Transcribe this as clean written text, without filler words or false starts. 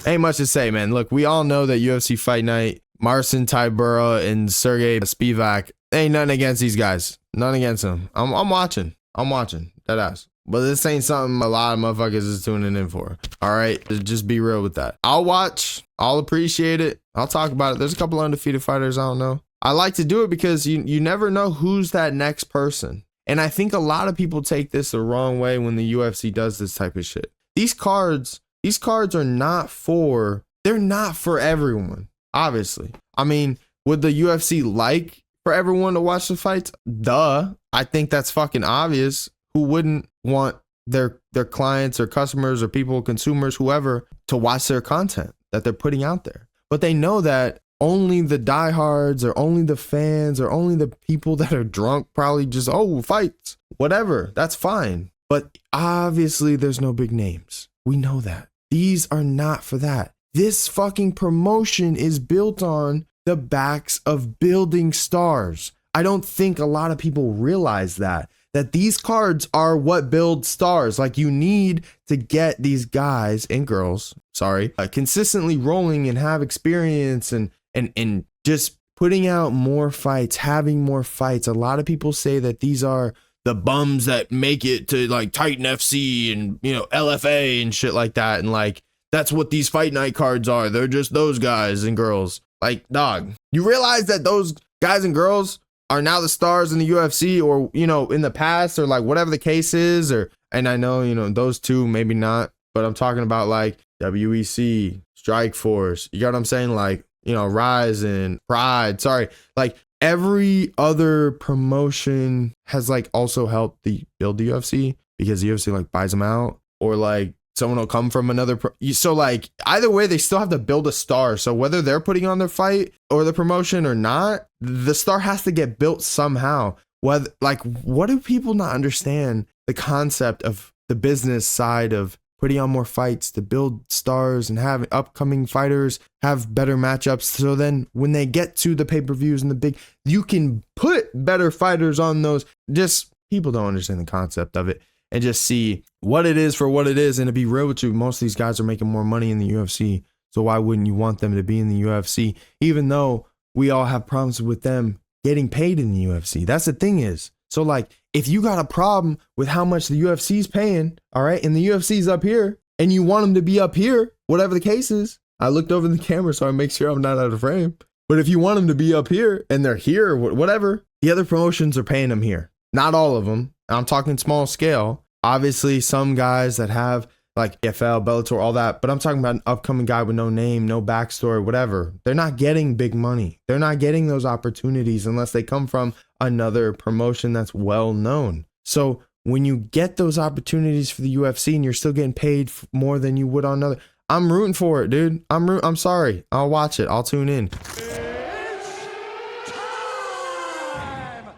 Ain't much to say, man. Look, we all know that UFC Fight Night, Marcin Tybura and Sergey Spivak, ain't nothing against these guys. None against them. I'm watching. That ass. But this ain't something a lot of motherfuckers is tuning in for. All right? Just be real with that. I'll watch. I'll appreciate it. I'll talk about it. There's a couple undefeated fighters I don't know. I like to do it because you never know who's that next person. And I think a lot of people take this the wrong way when the UFC does this type of shit. These cards are not for everyone, obviously. I mean, would the UFC like for everyone to watch the fights? Duh. I think that's fucking obvious. Who wouldn't want their clients or customers or people, consumers, whoever, to watch their content that they're putting out there? But they know that only the diehards or only the fans or only the people that are drunk probably just, fights, whatever. That's fine. But obviously there's no big names. We know that. These are not for that. This fucking promotion is built on the backs of building stars. I don't think a lot of people realize that these cards are what build stars. Like, you need to get these guys and girls, consistently rolling and have experience and just putting out more fights, having more fights. A lot of people say that these are the bums that make it to like Titan FC and, LFA and shit like that. And like, that's what these fight night cards are. They're just those guys and girls. Like, dog, you realize that those guys and girls are now the stars in the UFC, or, in the past, or like whatever the case is, and I know, those two, maybe not, but I'm talking about like WEC, Strike Force, you got what I'm saying? Like, Rise and Pride, like every other promotion has like also helped build the UFC, because the UFC like buys them out, or like someone will come from another so like either way they still have to build a star. So whether they're putting on their fight or the promotion or not, the star has to get built somehow. What do people not understand the concept of the business side of putting on more fights to build stars and have upcoming fighters have better matchups, so then when they get to the pay-per-views and the big, you can put better fighters on those. Just people don't understand the concept of it and just see what it is for what it is. And to be real with you, most of these guys are making more money in the UFC. So why wouldn't you want them to be in the UFC? Even though we all have problems with them getting paid in the UFC. That's the thing is. So like, if you got a problem with how much the UFC's paying, all right, and the UFC's up here, and you want them to be up here, whatever the case is. I looked over the camera so I make sure I'm not out of frame. But if you want them to be up here and they're here, whatever, the other promotions are paying them here. Not all of them. I'm talking small scale. Obviously, some guys that have like EFL, Bellator, all that. But I'm talking about an upcoming guy with no name, no backstory, whatever. They're not getting big money. They're not getting those opportunities unless they come from another promotion that's well known. So when you get those opportunities for the UFC and you're still getting paid more than you would on another, I'm rooting for it, dude. I'm sorry. I'll watch it. I'll tune in.